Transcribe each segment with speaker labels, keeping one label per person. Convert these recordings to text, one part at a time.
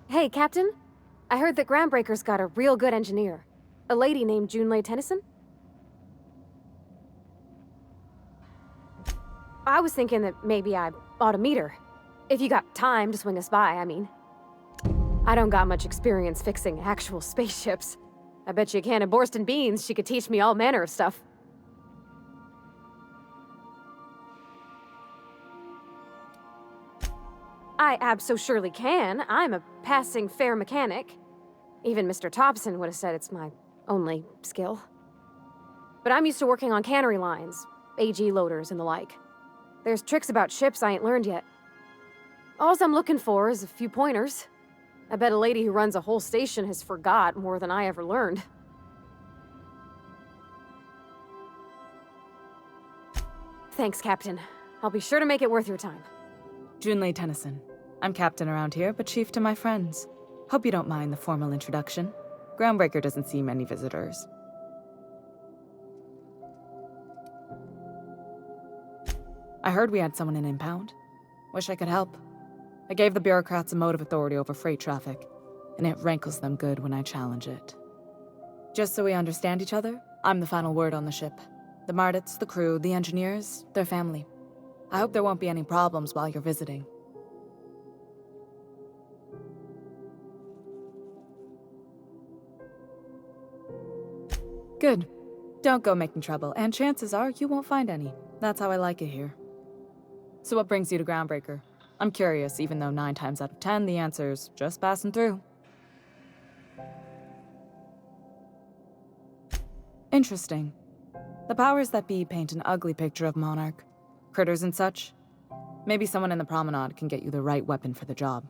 Speaker 1: Hey, Captain. I heard that Groundbreaker's got a real good engineer. A lady named Junlei Tennyson? I was thinking that maybe I ought to meet her. If you got time to swing us by, I mean. I don't got much experience fixing actual spaceships. I bet you a can of Borston beans she could teach me all manner of stuff. I abso-surely can. I'm a passing fair mechanic. Even Mr. Thompson would have said it's my only skill. But I'm used to working on cannery lines, AG loaders and the like. There's tricks about ships I ain't learned yet. All I'm looking for is a few pointers. I bet a lady who runs a whole station has forgot more than I ever learned. Thanks, Captain. I'll be sure to make it worth your time.
Speaker 2: Junlei Tennyson. I'm captain around here, but chief to my friends. Hope you don't mind the formal introduction. Groundbreaker doesn't see many visitors. I heard we had someone in impound. Wish I could help. I gave the bureaucrats a motive authority over freight traffic, and it rankles them good when I challenge it. Just so we understand each other, I'm the final word on the ship. The Mardits, the crew, the engineers, their family. I hope there won't be any problems while you're visiting. Good. Don't go making trouble, and chances are you won't find any. That's how I like it here. So what brings you to Groundbreaker? I'm curious, even though 9 times out of 10 the answer's just passing through. Interesting. The powers that be paint an ugly picture of Monarch. Critters and such. Maybe someone in the promenade can get you the right weapon for the job.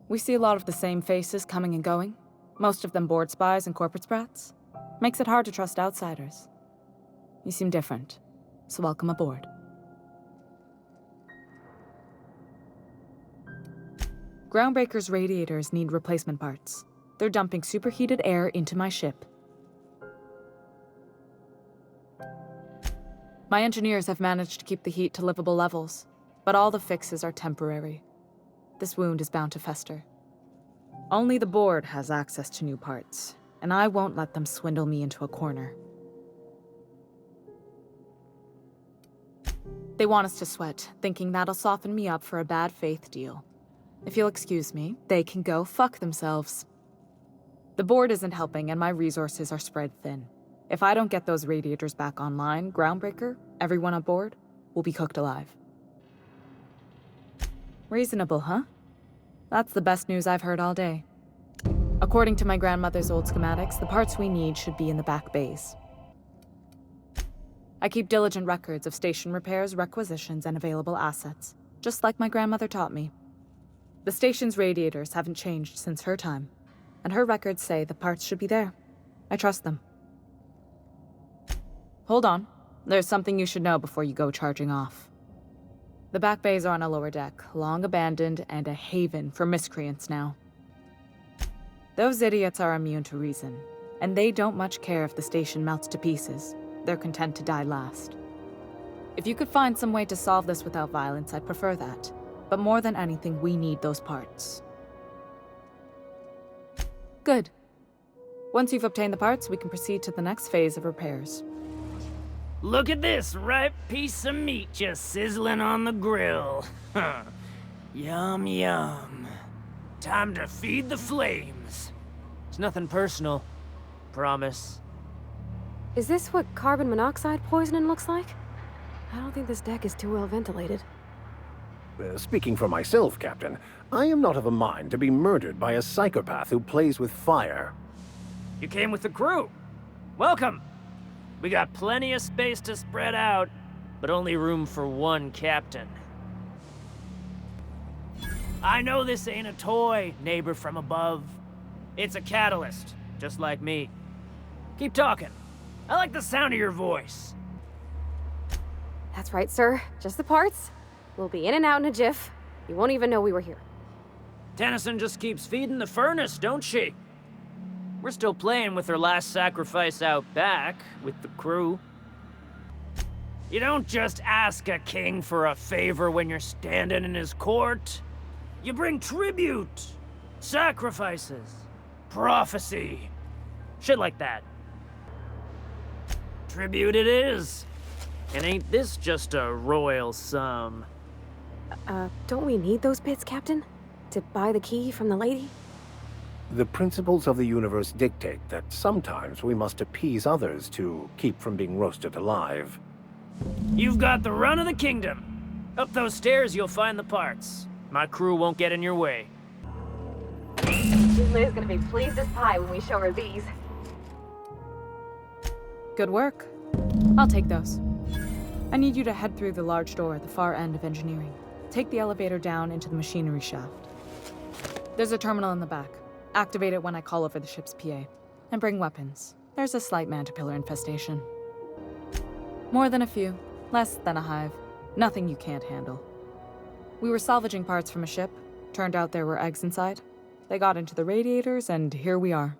Speaker 2: We see a lot of the same faces coming and going. Most of them board spies and corporate sprats. Makes it hard to trust outsiders. You seem different, so welcome aboard. Groundbreaker's radiators need replacement parts. They're dumping superheated air into my ship. My engineers have managed to keep the heat to livable levels, but all the fixes are temporary. This wound is bound to fester. Only the board has access to new parts, and I won't let them swindle me into a corner. They want us to sweat, thinking that'll soften me up for a bad faith deal. If you'll excuse me, they can go fuck themselves. The board isn't helping, and my resources are spread thin. If I don't get those radiators back online, Groundbreaker, everyone aboard, will be cooked alive. Reasonable, huh? That's the best news I've heard all day. According to my grandmother's old schematics, the parts we need should be in the back bays. I keep diligent records of station repairs, requisitions, and available assets, just like my grandmother taught me. The station's radiators haven't changed since her time, and her records say the parts should be there. I trust them. Hold on. There's something you should know before you go charging off. The back bays are on a lower deck, long abandoned and a haven for miscreants now. Those idiots are immune to reason, and they don't much care if the station melts to pieces. They're content to die last. If you could find some way to solve this without violence, I'd prefer that. But more than anything, we need those parts. Good. Once you've obtained the parts, we can proceed to the next phase of repairs.
Speaker 3: Look at this ripe piece of meat just sizzling on the grill. Yum, yum. Time to feed the flames. It's nothing personal. Promise.
Speaker 1: Is this what carbon monoxide poisoning looks like? I don't think this deck is too well ventilated.
Speaker 4: Speaking for myself, Captain, I am not of a mind to be murdered by a psychopath who plays with fire.
Speaker 3: You came with the crew. Welcome. We got plenty of space to spread out, but only room for one captain. I know this ain't a toy, neighbor from above. It's a catalyst, just like me. Keep talking. I like the sound of your voice.
Speaker 1: That's right, sir. Just the parts. We'll be in and out in a jiff. You won't even know we were here.
Speaker 3: Tennyson just keeps feeding the furnace, don't she? We're still playing with her last sacrifice out back, with the crew. You don't just ask a king for a favor when you're standing in his court. You bring tribute. Sacrifices. Prophecy. Shit like that. Tribute it is. And ain't this just a royal sum?
Speaker 1: Don't we need those bits, Captain? To buy the key from the lady?
Speaker 4: The principles of the universe dictate that sometimes we must appease others to keep from being roasted alive.
Speaker 3: You've got the run of the kingdom. Up those stairs, you'll find the parts. My crew won't get in your way.
Speaker 1: Liz gonna be pleased as pie when we show her these.
Speaker 2: Good work. I'll take those. I need you to head through the large door at the far end of engineering. Take the elevator down into the machinery shaft. There's a terminal in the back. Activate it when I call over the ship's PA. And bring weapons. There's a slight mantipillar infestation. More than a few. Less than a hive. Nothing you can't handle. We were salvaging parts from a ship. Turned out there were eggs inside. They got into the radiators, and here we are.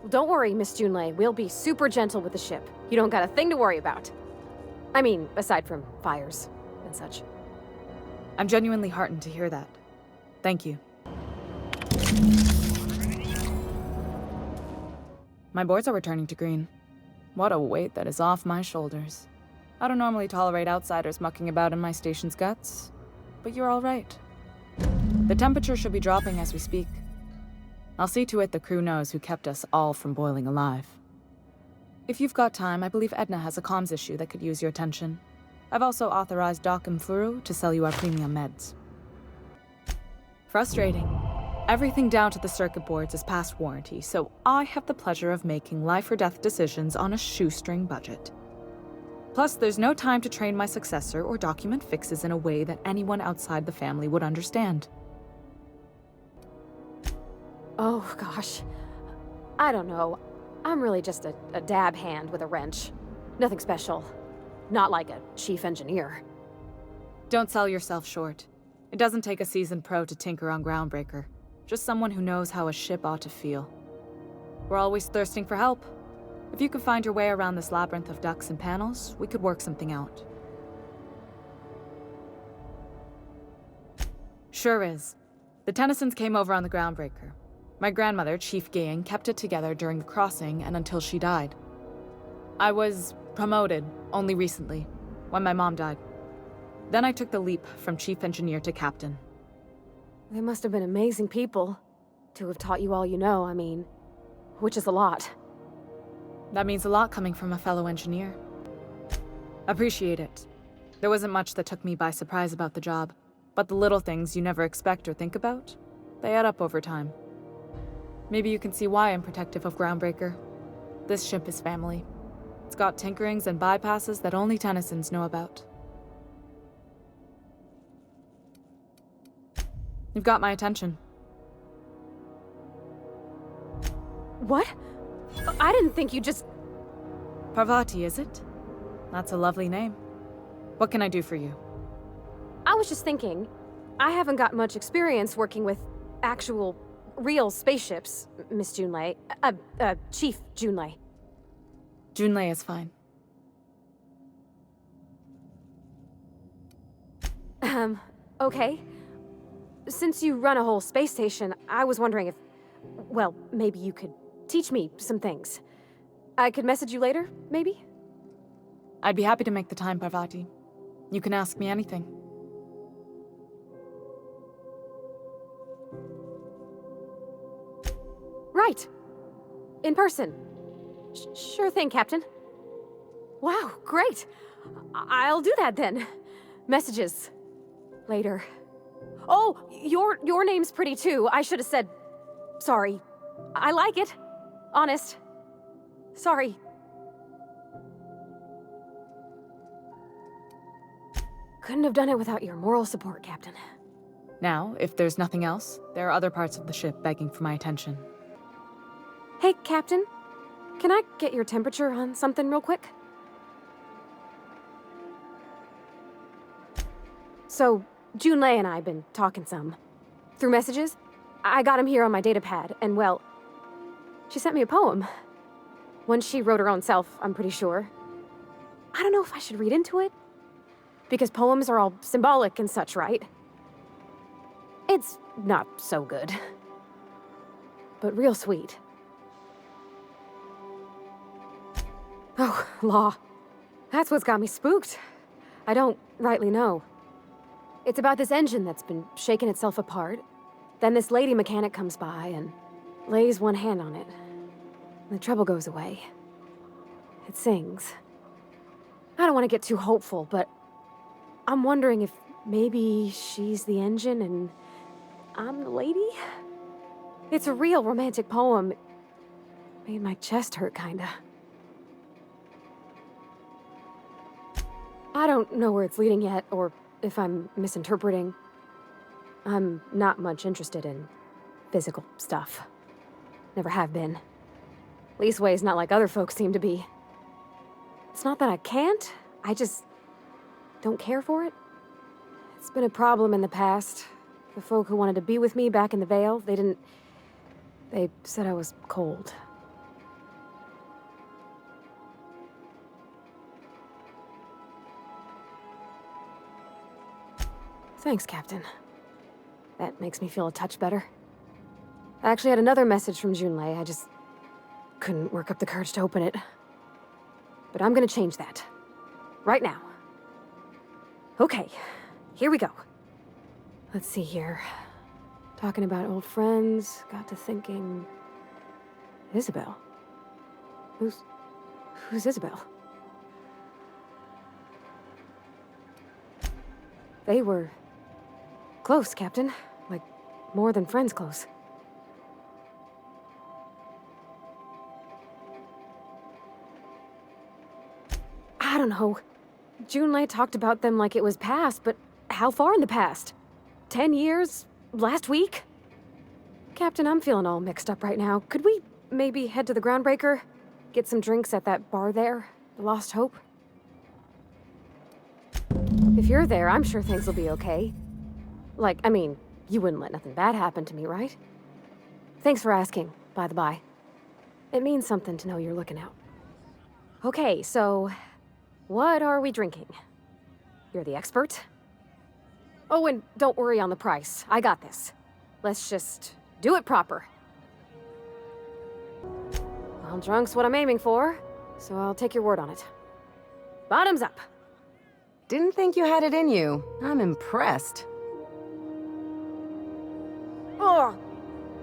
Speaker 1: Don't worry, Miss Junlei. We'll be super gentle with the ship. You don't got a thing to worry about. I mean, aside from fires and such.
Speaker 2: I'm genuinely heartened to hear that. Thank you. My boards are returning to green. What a weight that is off my shoulders. I don't normally tolerate outsiders mucking about in my station's guts, but you're all right. The temperature should be dropping as we speak. I'll see to it the crew knows who kept us all from boiling alive. If you've got time, I believe Edna has a comms issue that could use your attention. I've also authorized Doc and Furu to sell you our premium meds. Frustrating. Everything down to the circuit boards is past warranty, so I have the pleasure of making life or death decisions on a shoestring budget. Plus, there's no time to train my successor or document fixes in a way that anyone outside the family would understand.
Speaker 1: Oh, gosh. I don't know. I'm really just a dab hand with a wrench. Nothing special. Not like a chief engineer.
Speaker 2: Don't sell yourself short. It doesn't take a seasoned pro to tinker on Groundbreaker. Just someone who knows how a ship ought to feel. We're always thirsting for help. If you could find your way around this labyrinth of ducts and panels, we could work something out. Sure is. The Tennysons came over on the Groundbreaker. My grandmother, Chief Gayan, kept it together during the crossing and until she died. I was promoted only recently, when my mom died. Then I took the leap from chief engineer to captain.
Speaker 1: They must have been amazing people to have taught you all you know, I mean, which is a lot.
Speaker 2: That means a lot coming from a fellow engineer. Appreciate it. There wasn't much that took me by surprise about the job, but the little things you never expect or think about, they add up over time. Maybe you can see why I'm protective of Groundbreaker. This ship is family. It's got tinkerings and bypasses that only Tennysons know about. You've got my attention.
Speaker 1: What? I didn't think you just...
Speaker 2: Parvati, is it? That's a lovely name. What can I do for you?
Speaker 1: I was just thinking, I haven't got much experience working with actual, real spaceships, Miss Junlei. Chief Junlei.
Speaker 2: Junlei is fine.
Speaker 1: Okay. Since you run a whole space station, I was wondering if... Well, maybe you could teach me some things. I could message you later, maybe?
Speaker 2: I'd be happy to make the time, Parvati. You can ask me anything.
Speaker 1: Right. In person. Sure thing, Captain. Wow, great. I'll do that then. Messages. Later. Oh, your name's pretty too. I should have said... Sorry. I like it. Honest. Sorry. Couldn't have done it without your moral support, Captain.
Speaker 2: Now, if there's nothing else, there are other parts of the ship begging for my attention.
Speaker 1: Hey, Captain. Can I get your temperature on something real quick? So, Junlei and I have been talking some. Through messages. I got him here on my datapad, and well... She sent me a poem. One she wrote her own self, I'm pretty sure. I don't know if I should read into it. Because poems are all symbolic and such, right? It's not so good. but real sweet. Oh, law. That's what's got me spooked. I don't rightly know. It's about this engine that's been shaking itself apart. Then this lady mechanic comes by and lays one hand on it. The trouble goes away. It sings. I don't want to get too hopeful, but I'm wondering if maybe she's the engine and I'm the lady? It's a real romantic poem. Made my chest hurt, kinda. I don't know where it's leading yet, or if I'm misinterpreting. I'm not much interested in physical stuff. Never have been. Leastways, not like other folks seem to be. It's not that I can't, I just don't care for it. It's been a problem in the past. The folk who wanted to be with me back in the Vale, they said I was cold. Thanks, Captain. That makes me feel a touch better. I actually had another message from Junlei. I just couldn't work up the courage to open it. But I'm gonna change that. Right now. Okay, here we go. Let's see here. Talking about old friends, got to thinking... Isabel? Who's Isabel? They were... close, Captain. Like, more than friends close. I don't know. Junlei talked about them like it was past, but how far in the past? 10 years? Last week? Captain, I'm feeling all mixed up right now. Could we maybe head to the Groundbreaker? Get some drinks at that bar there? The Lost Hope? If you're there, I'm sure things will be okay. Like, I mean, you wouldn't let nothing bad happen to me, right? Thanks for asking, by the by. It means something to know you're looking out. Okay, so... what are we drinking? You're the expert? Oh, and don't worry on the price. I got this. Let's just do it proper. Well, drunk's what I'm aiming for, so I'll take your word on it. Bottoms up.
Speaker 5: Didn't think you had it in you. I'm impressed.
Speaker 1: Oh,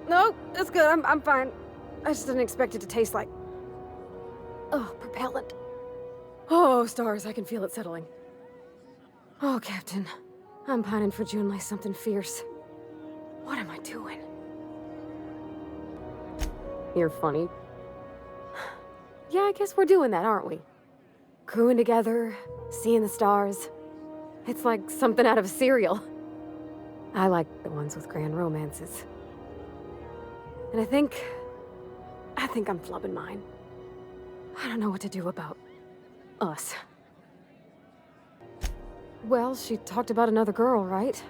Speaker 1: no, it's good. I'm fine. I just didn't expect it to taste like... oh, propellant. Oh, stars, I can feel it settling. Oh, Captain. I'm pining for Junlei something fierce. What am I doing? You're funny. Yeah, I guess we're doing that, aren't we? Crewing together, seeing the stars. It's like something out of a serial. I like the ones with grand romances. And I think I'm flubbing mine. I don't know what to do about us. Well, she talked about another girl, right?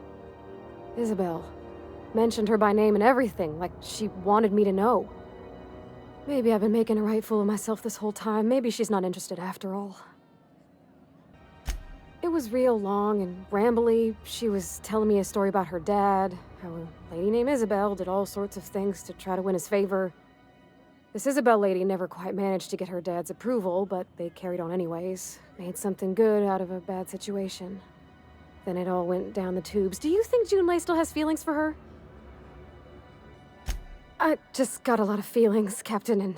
Speaker 1: Isabel. Mentioned her by name and everything, like she wanted me to know. Maybe I've been making a right fool of myself this whole time. Maybe she's not interested after all. It was real long and rambly. She was telling me a story about her dad, how a lady named Isabel did all sorts of things to try to win his favor. This Isabel lady never quite managed to get her dad's approval, but they carried on anyways. Made something good out of a bad situation. Then it all went down the tubes. Do you think Junlei still has feelings for her? I just got a lot of feelings, Captain, and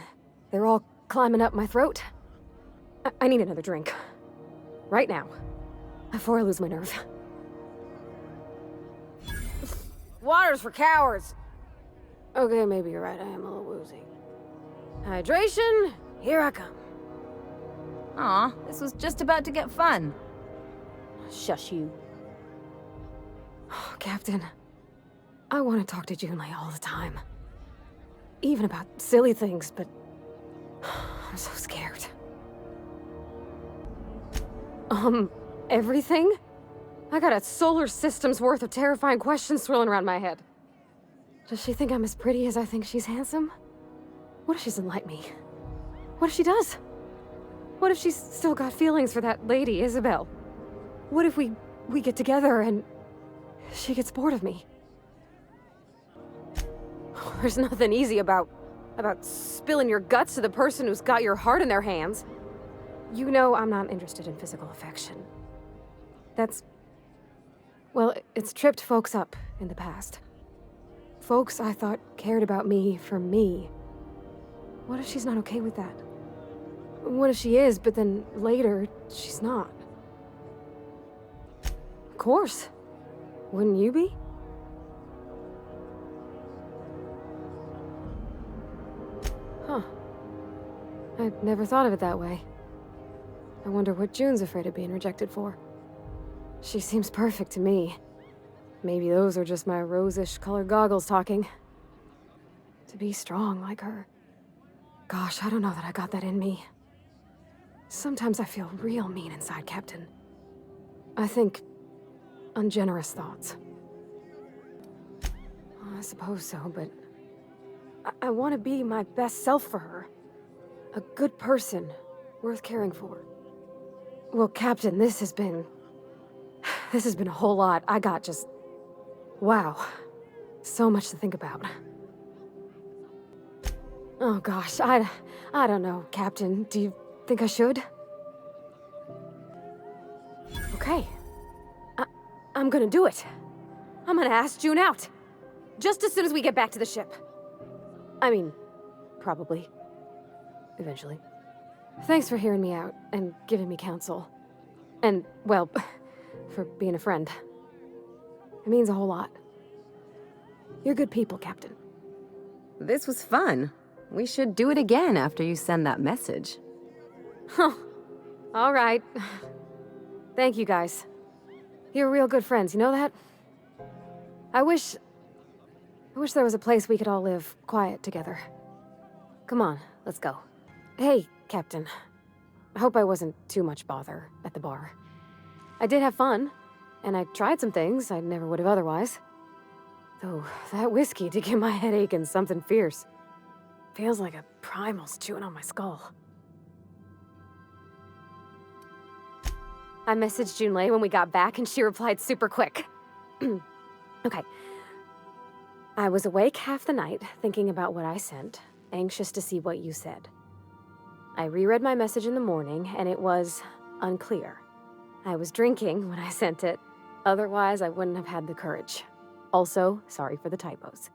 Speaker 1: they're all climbing up my throat. I need another drink. Right now. Before I lose my nerve. Water's for cowards! Okay, maybe you're right. I am a little woozy. Hydration, here I come.
Speaker 5: Aw, this was just about to get fun.
Speaker 1: Shush you. Oh, Captain, I want to talk to Junlei all the time. Even about silly things, but I'm so scared. Everything? I got a solar system's worth of terrifying questions swirling around my head. Does she think I'm as pretty as I think she's handsome? What if she doesn't like me? What if she does? What if she's still got feelings for that lady, Isabel? What if we get together and she gets bored of me? There's nothing easy about spilling your guts to the person who's got your heart in their hands. You know I'm not interested in physical affection. Well, it's tripped folks up in the past. Folks I thought cared about me for me. What if she's not okay with that? What if she is, but then later, she's not? Of course. Wouldn't you be? Huh. I'd never thought of it that way. I wonder what June's afraid of being rejected for. She seems perfect to me. Maybe those are just my rosish colored goggles talking. To be strong like her. Gosh, I don't know that I got that in me. Sometimes I feel real mean inside, Captain. I think ungenerous thoughts. I suppose so, but I want to be my best self for her. A good person, worth caring for. Well, Captain, this has been a whole lot. I got just... wow. So much to think about. Oh gosh, I don't know, Captain. Do you think I should? Okay. I'm gonna do it. I'm gonna ask June out. Just as soon as we get back to the ship. I mean, probably. Eventually. Thanks for hearing me out and giving me counsel. And, well, for being a friend. It means a whole lot. You're good people, Captain.
Speaker 5: This was fun. We should do it again after you send that message.
Speaker 1: Huh. All right. Thank you, guys. You're real good friends, you know that? I wish there was a place we could all live quiet together. Come on, let's go. Hey, Captain. I hope I wasn't too much bother at the bar. I did have fun, and I tried some things I never would have otherwise. Though, that whiskey did give my head aching something fierce. Feels like a primal's chewing on my skull. I messaged Junlei when we got back, and she replied super quick. Okay. I was awake half the night, thinking about what I sent, anxious to see what you said. I reread my message in the morning, and it was unclear. I was drinking when I sent it. Otherwise, I wouldn't have had the courage. Also, sorry for the typos.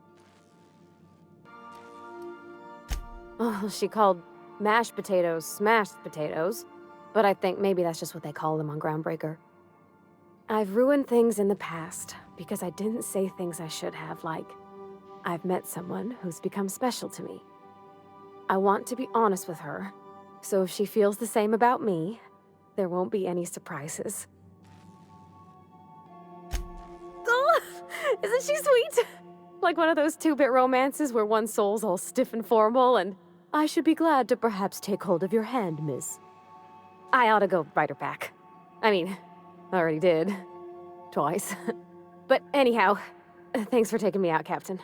Speaker 1: Oh, she called mashed potatoes smashed potatoes, but I think maybe that's just what they call them on Groundbreaker. I've ruined things in the past because I didn't say things I should have, like, I've met someone who's become special to me. I want to be honest with her, so if she feels the same about me, there won't be any surprises. Oh, isn't she sweet? Like one of those two-bit romances where one soul's all stiff and formal and, I should be glad to perhaps take hold of your hand, miss. I ought to go write her back. I mean, I already did. Twice. But anyhow, thanks for taking me out, Captain.